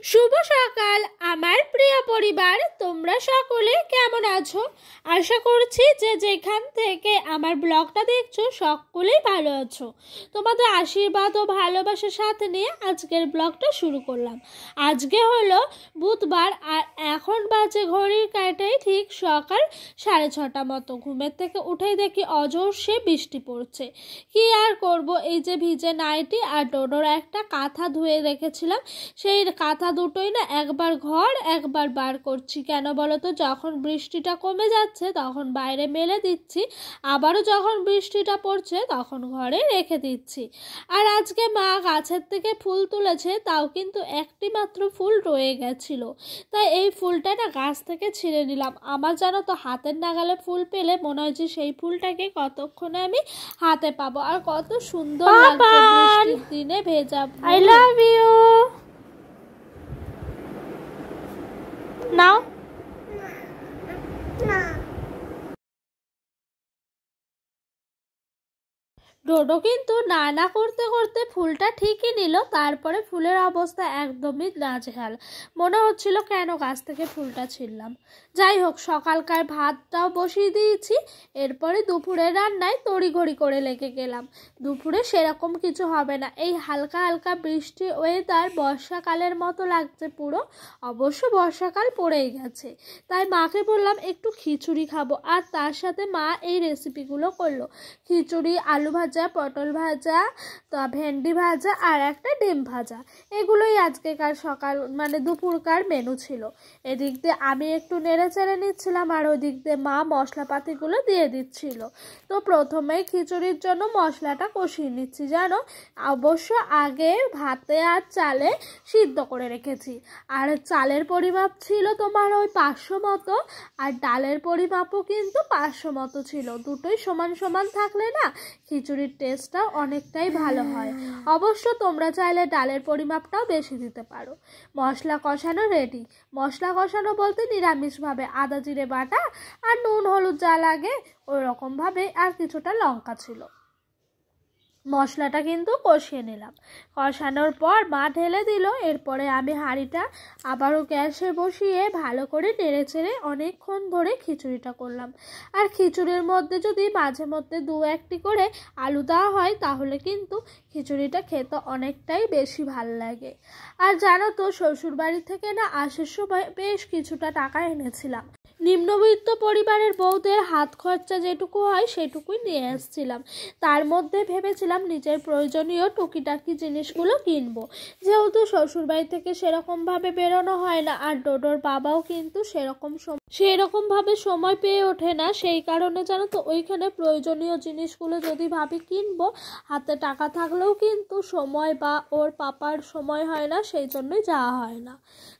শুভ সকাল আমার প্রিয় পরিবার, তোমরা সকলে কেমন আছো? আশা করছি যে যেখান থেকে আমার ব্লগটা দেখছো সকলেই ভালো আছো। তোমাদের আশীর্বাদ ও ভালোবাসার সাথে নিয়ে আজকের ব্লগটা শুরু করলাম। আজকে হলো বুধবার আর এখন বাজে ঘড়ির কাঁটায় ঠিক সকাল 6:30 মতো। ঘুমের থেকে উঠেই দেখি অজস্রে বৃষ্টি পড়ছে। কি আর করব, এই যে ভিজে নাইটি আর ডোডোর একটা কাঁথা ধুয়ে রেখেছিলাম, সেই কাঁথা দুটোই না একবার ঘর একবার বার করছি। কেন বলো তো, যখন বৃষ্টিটা কমে যাচ্ছে তখন বাইরে মেলে দিচ্ছি, আবারও যখন বৃষ্টিটা পড়ছে তখন ঘরে রেখে দিচ্ছি। আর আজকে মা গাছের থেকে ফুল তুলেছে, তাও কিন্তু একটি মাত্র ফুল রয়ে গেছিল, তাই এই ফুলটা না গাছ থেকে ছিঁড়ে নিলাম। আমার জানো তো হাতের নাগালে ফুল পেলে মনে হয় যে সেই ফুলটাকে কতক্ষণে আমি হাতে পাবো। আর কত সুন্দর লাগছে বৃষ্টির দিনে ভেজা। I love you. নাও ডোডো কিন্তু না করতে করতে ফুলটা ঠিকই নিল। তারপরে ফুলের অবস্থা একদমই নাজেহাল, মনে হচ্ছিল কেন গাছ থেকে ফুলটা ছিঁড়লাম। যাই হোক, সকালকার ভাতটাও বসিয়ে দিয়েছি, এরপরে দুপুরের রান্নায় তড়িঘড়ি করে লেগে গেলাম। দুপুরে সেরকম কিছু হবে না, এই হালকা হালকা বৃষ্টি ওয়েদার বর্ষাকালের মতো লাগছে পুরো। অবশ্য বর্ষাকাল পড়েই গেছে, তাই মাকে বললাম একটু খিচুড়ি খাবো, আর তার সাথে মা এই রেসিপিগুলো করলো। খিচুড়ি, আলু ভাজা, পটল ভাজা, ভেন্ডি ভাজা আর একটা ডিম ভাজা। এগুলোই আজকেকার সকাল মানে দুপুরকার মেনু ছিল। এদিক দিয়ে আমি একটু নেড়ে চেড়ে নিচ্ছিলাম আর ওই দিক দিয়ে মা মশলাপাতিগুলো দিয়ে দিচ্ছিল। তো প্রথমেই খিচুড়ির জন্য মশলাটা কষিয়ে নিচ্ছি। জানো, অবশ্য আগে ভাতে আর চালে সিদ্ধ করে রেখেছি, আর চালের পরিমাপ ছিল তোমার ওই 500 মতো, আর ডালের পরিমাপও কিন্তু 500 মতো ছিল। দুটোই সমান সমান থাকলে না খিচুড়ির টেস্টটাও অনেকটাই ভালো হয়। অবশ্য তোমরা চাইলে ডালের পরিমাপটাও বেশি দিতে পারো। মশলা কষানো রেডি। মশলা কষানো বলতে নিরামিষভাবে আদা জিরে বাটা আর নুন হলুদ যা লাগে ওই রকমভাবে, আর কিছুটা লঙ্কা ছিল। মশলাটা কিন্তু কষিয়ে নিলাম। কষানোর পর মা ঢেলে দিল। এরপরে আমি হাঁড়িটা আবারও গ্যাসে বসিয়ে ভালো করে নেড়ে চেড়ে অনেকক্ষণ ধরে খিচুড়িটা করলাম। আর খিচুড়ির মধ্যে যদি মাঝে মধ্যে 2-1টি করে আলু দেওয়া হয় তাহলে কিন্তু খিচুড়িটা খেতে অনেকটাই বেশি ভাল লাগে। আর জানো তো, শ্বশুরবাড়ি থেকে না আসার সময় বেশ কিছুটা টাকা এনেছিলাম। নিম্নবিত্ত পরিবারের বউদের হাত খরচা যেটুকু হয় সেটুকুই নিয়ে এসেছিলাম। তার মধ্যে ভেবেছিলাম নিজের প্রয়োজনীয় টুকিটাকি জিনিসগুলো কিনবো, যেহেতু শ্বশুরবাড়ি থেকে সেরকমভাবে বেরোনো হয় না, আর ডোডোর বাবাও কিন্তু সেরকমভাবে সময় পেয়ে ওঠে না। সেই কারণে জানো তো, ওইখানে প্রয়োজনীয় জিনিসগুলো যদি ভাবি কিনবো, হাতে টাকা থাকলেও কিন্তু সময় বা ওর পাপার সময় হয় না, সেই জন্যই যাওয়া হয় না।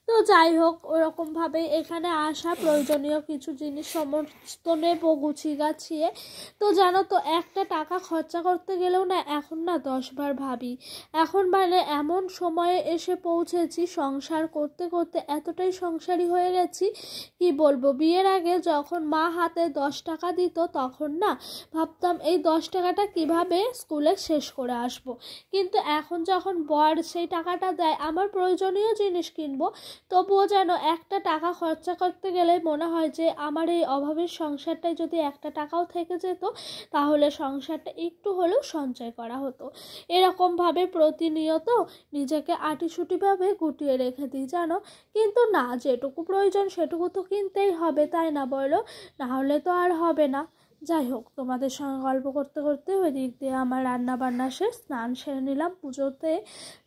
তো যাই হোক, ওরকমভাবে এখানে আসা প্রয়োজনীয় কিছু জিনিস সমস্ত নেব গুছিয়ে গাছিয়ে। তো জানো তো, একটা টাকা খরচা করতে গেলেও না এখন না 10 বার ভাবি। এখন মানে এমন সময়ে এসে পৌঁছেছি, সংসার করতে করতে এতটাই সংসারী হয়ে গেছি কি বলবো। বিয়ের আগে যখন মা হাতে 10 টাকা দিত তখন না ভাবতাম এই 10 টাকাটা কিভাবে স্কুলে শেষ করে আসব, কিন্তু এখন যখন বর সেই টাকাটা দেয় আমার প্রয়োজনীয় জিনিস কিনবো, তবুও যেন একটা টাকা খরচা করতে গেলে মনে হয় যে আমার এই অভাবের সংসারটায় যদি একটা টাকাও থেকে যেত তাহলে সংসারটা একটু হলেও সঞ্চয় করা হতো। এরকমভাবে প্রতিনিয়ত নিজেকে আঁটিসুটিভাবে গুটিয়ে রেখে দিই জানো। কিন্তু না, যেটুকু প্রয়োজন সেটুকু তো কিনতেই হবে, তাই না বলো? না হলে তো আর হবে না। যাই হোক, তোমাদের সঙ্গে গল্প করতে করতে ওই দিক দিয়ে আমার রান্না বান্না শেষ, স্নান সেরে নিলাম। পুজোতে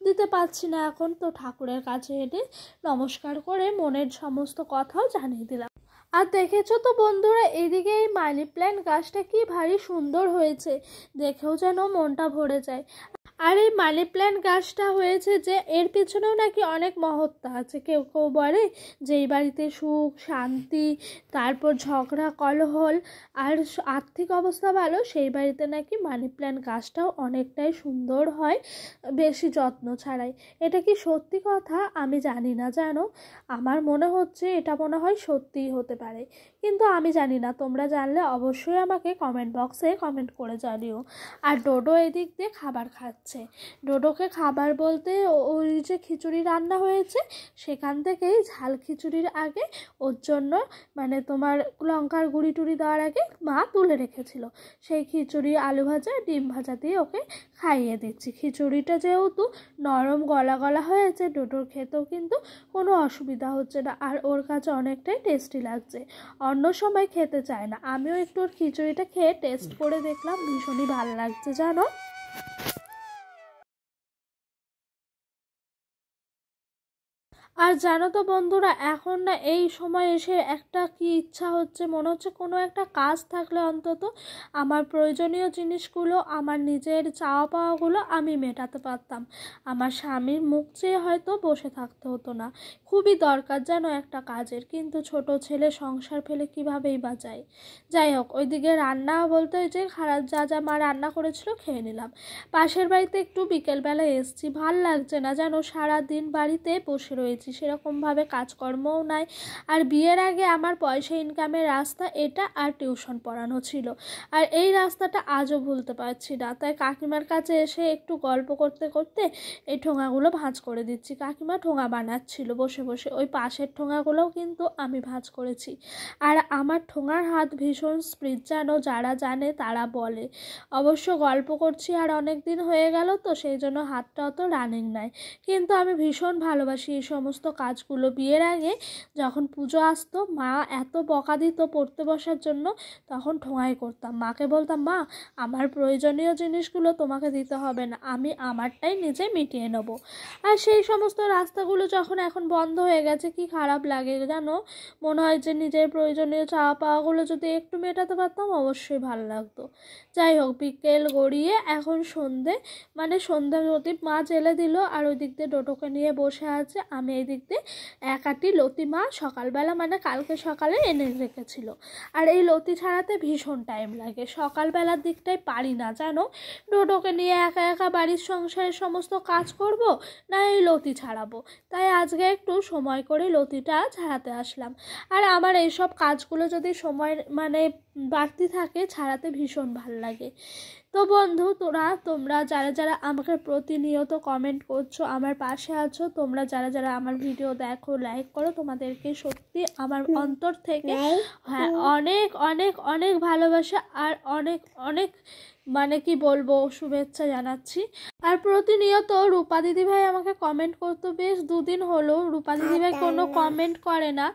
দিতে পারছি না এখন, তো ঠাকুরের কাছে হেঁটে নমস্কার করে মনের সমস্ত কথাও জানিয়ে দিলাম। আর দেখেছো তো বন্ধুরা, এদিকে এই মানি প্ল্যান্ট গাছটা কি ভারী সুন্দর হয়েছে, দেখেও যেন মনটা ভরে যায়। আর এই মানি প্ল্যান্ট গাছটা হয়েছে যে এর পিছনেও নাকি অনেক মহত্ব আছে। কেউ কেউ বলে যে এই বাড়িতে সুখ শান্তি, তারপর ঝগড়া কলহল আর আর্থিক অবস্থা ভালো, সেই বাড়িতে নাকি মানি প্ল্যান্ট গাছটাও অনেকটাই সুন্দর হয় বেশি যত্ন ছাড়াই। এটা কি সত্যি কথা আমি জানি না, জানো, আমার মনে হচ্ছে এটা মনে হয় সত্যিই হতে পারে, কিন্তু আমি জানি না। তোমরা জানলে অবশ্যই আমাকে কমেন্ট বক্সে কমেন্ট করে জানিও। আর ডোডো এদিক দিয়ে খাবার খাচ্ছে। লাগছে। ডোডোকে খাবার বলতে ওই যে খিচুড়ি রান্না হয়েছে সেখান থেকেই ঝাল খিচুড়ির আগে ওর জন্য মানে তোমার লঙ্কার গুঁড়ি টুড়ি দেওয়ার আগে মা তুলে রেখেছিল, সেই খিচুড়ি আলু ভাজা ডিম ভাজা দিয়ে ওকে খাইয়ে দিচ্ছি। খিচুড়িটা যেহেতু নরম গলা গলা হয়েছে, ডোডোর খেতেও কিন্তু কোনো অসুবিধা হচ্ছে না, আর ওর কাছে অনেকটাই টেস্টি লাগছে। অন্য সময় খেতে চায় না, আমিও একটু ওর খিচুড়িটা খেয়ে টেস্ট করে দেখলাম, ভীষণই ভালো লাগছে জানো। আর জানো তো বন্ধুরা, এখন না এই সময় এসে একটা কি ইচ্ছা হচ্ছে, মনে হচ্ছে কোনো একটা কাজ থাকলে অন্তত আমার প্রয়োজনীয় জিনিসগুলো, আমার নিজের চাওয়া পাওয়াগুলো আমি মেটাতে পারতাম, আমার স্বামীর মুখ চেয়ে হয়তো বসে থাকতে হতো না। খুবই দরকার জানো একটা কাজের, কিন্তু ছোট ছেলে সংসার ফেলে কীভাবেই বা যায়। যাই হোক, ওইদিকে রান্না বলতে ওই যে খারাপ যা যা মা রান্না করেছিল খেয়ে নিলাম। পাশের বাড়িতে একটু বিকেলবেলা এসছি, ভাল লাগছে না জানো, সারাদিন বাড়িতে বসে রয়েছি, সেরকমভাবে কাজকর্মও নাই। আর বিয়ের আগে আমার পয়সা ইনকামের রাস্তা এটা, আর টিউশন পড়ানো ছিল, আর এই রাস্তাটা আজও ভুলতে পারছি না। তাই কাকিমার কাছে এসে একটু গল্প করতে করতে এই ঠোঙাগুলো ভাঁজ করে দিচ্ছি। কাকিমা ঠোঙা বানাচ্ছিল বসে বসে, ওই পাশের ঠোঙাগুলোও কিন্তু আমি ভাঁজ করেছি। আর আমার ঠোঙার হাত ভীষণ স্পিড জানো, যারা জানে তারা বলে। অবশ্য গল্প করছি আর অনেক দিন হয়ে গেল তো সেই জন্য হাতটা অত রানিং নাই, কিন্তু আমি ভীষণ ভালোবাসি এই সমস্ত কাজগুলো। বিয়ের আগে যখন পুজো আসতো মা এত বকা দিত পড়তে বসার জন্য, তখন ঠোঙাই করতাম, মাকে বলতাম মা আমার প্রয়োজনীয় জিনিসগুলো তোমাকে দিতে হবে না, আমি আমারটাই নিজে মিটিয়ে নেব। আর সেই সমস্ত রাস্তাগুলো যখন এখন বন্ধ হয়ে গেছে কি খারাপ লাগে জানো, মনে হয় যে নিজের প্রয়োজনীয় চাওয়া পাওয়াগুলো যদি একটু মেটাতে পারতাম অবশ্যই ভালো লাগতো। যাই হোক, বিকেল গড়িয়ে এখন সন্ধে, মানে সন্ধ্যা প্রদীপ মা জেলে দিল, আর ওই দিক দিয়ে ডোটোকে নিয়ে বসে আছে, আমি এই দিক দিয়ে এক আটি লতি মা সকালবেলা মানে কালকে সকালে এনে রেখেছিল। আর এই লতি ছাড়াতে ভীষণ টাইম লাগে, সকালবেলার দিকটাই পারি না জানো, ডোটোকে নিয়ে একা একা বাড়ির সংসারের সমস্ত কাজ করব না এই লতি ছাড়াবো, তাই আজকে একটু সময় করে লতিটা ছাড়াতে আসলাম। আর আমার এইসব কাজগুলো যদি সময় মানে বাড়তি থাকে ছাড়াতে ভীষণ ভালো লাগে। তো বন্ধু তোমরা যারা যারা আমাকে প্রতিনিয়ত কমেন্ট করছো, আমার পাশে আছো, তোমরা যারা যারা আমার ভিডিও দেখো লাইক করো, তোমাদেরকে সত্যি আমার অন্তর থেকে হ্যাঁ অনেক অনেক অনেক ভালোবাসা আর অনেক অনেক মানে কি বলবো শুভেচ্ছা জানাচ্ছি। আর প্রতিনিয়ত রূপা দিদিভাই আমাকে কমেন্ট করতো, বেশ দুদিন হলো রূপা দিদিভাই কোনো কমেন্ট করে না,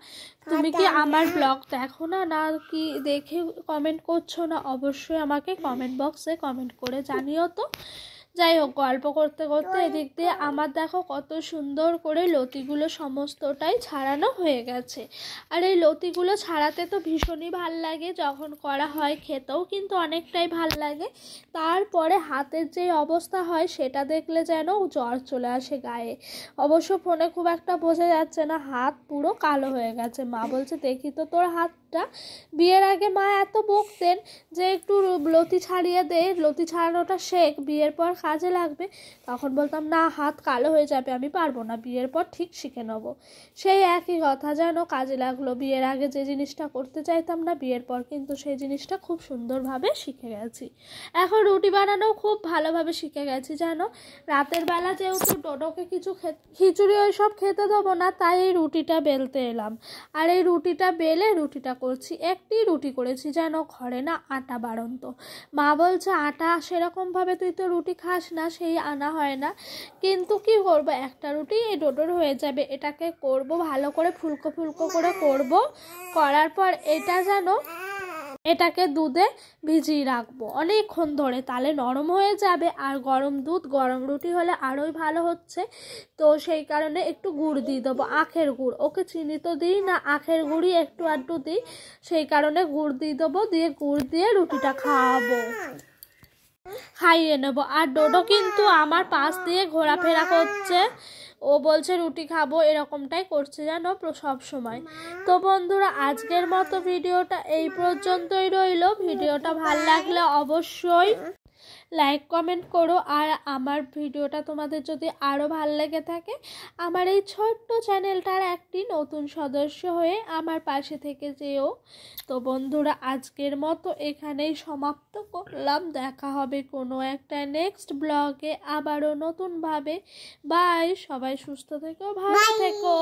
তুমি কি আমার ব্লগ দেখো না না কি দেখে কমেন্ট করছো না, অবশ্যই আমাকে কমেন্ট বক্সে কমেন্ট করে জানিও তো। যাই হোক, গল্প করতে করতে এদিক দিয়ে আমার দেখো কত সুন্দর করে লতিগুলো সমস্তটাই ছাড়ানো হয়ে গেছে। আর এই লতিগুলো ছাড়াতে তো ভীষণই ভাল লাগে, যখন করা হয় খেতেও কিন্তু অনেকটাই ভাল লাগে। তারপরে হাতের যে অবস্থা হয় সেটা দেখলে যেন জ্বর চলে আসে গায়ে। অবশ্য ফোনে খুব একটা বোঝা যাচ্ছে না, হাত পুরো কালো হয়ে গেছে। মা বলছে দেখি তো তোর হাতটা। বিয়ের আগে মা এত বকতেন যে একটু লতি ছাড়িয়ে দে, লতি ছাড়ানোটা শেখ, বিয়ের পর কাজে লাগবে। তখন বলতাম না হাত কালো হয়ে যাবে, আমি পারবো না, বিয়ের পর ঠিক শিখে নেব। সেই একই কথা যেন কাজে লাগলো, বিয়ের আগে যে জিনিসটা করতে চাইতাম না বিয়ের পর কিন্তু সেই জিনিসটা খুব সুন্দরভাবে শিখে গেছি। এখন রুটি বানানো খুব ভালোভাবে শিখে গেছি জানো। রাতের বেলা যেহেতু ডোডোকে কিছু খিচুড়ি ওই সব খেতে দেবো না, তাই এই রুটিটা বেলতে এলাম। আর এই রুটিটা বেলে রুটিটা করছি, একটি রুটি করেছি যেন, ঘরে না আটা বাড়ন্ত। মা বলছে আটা সেরকমভাবে তুই তো রুটি খাস না, সেই আনা হয় না, কিন্তু কি করবো একটা রুটি এই ডোডোর হয়ে যাবে, এটাকে করব ভালো করে ফুলকো ফুলকো করে করব, করার পর এটা যেন এটাকে দুধে ভিজিয়ে রাখবো অনেকক্ষণ ধরে, তাহলে নরম হয়ে যাবে। আর গরম দুধ গরম রুটি হলে আরোই ভালো হচ্ছে, তো সেই কারণে একটু গুড় দিয়ে দেবো, আখের গুড়, ওকে চিনি তো দিই না, আখের গুড়ই একটু আধটু দিই, সেই কারণে গুড় দিয়ে দেবো, দিয়ে গুড় দিয়ে রুটিটা খাইয়ে নেবো। আর ডোডো কিন্তু আমার পাশ দিয়ে ঘোরাফেরা করছে, ও বলছে রুটি খাবো, এরকমটাই করছে জানো সব সময়। তো বন্ধুরা আজকের মতো ভিডিওটা এই পর্যন্তই রইলো। ভিডিওটা ভালো লাগলে অবশ্যই লাইক কমেন্ট করো। আর আমার ভিডিওটা তোমাদের যদি আরও ভালো লেগে থাকে আমার এই ছোট্ট চ্যানেলটার একটি নতুন সদস্য হয়ে আমার পাশে থেকে যেও। তো বন্ধুরা, আজকের মতো এখানেই সমাপ্ত করলাম। দেখা হবে কোনো একটা নেক্সট ব্লগে আবারও নতুনভাবে। বাই, সবাই সুস্থ থেকো, ভালো থেকো।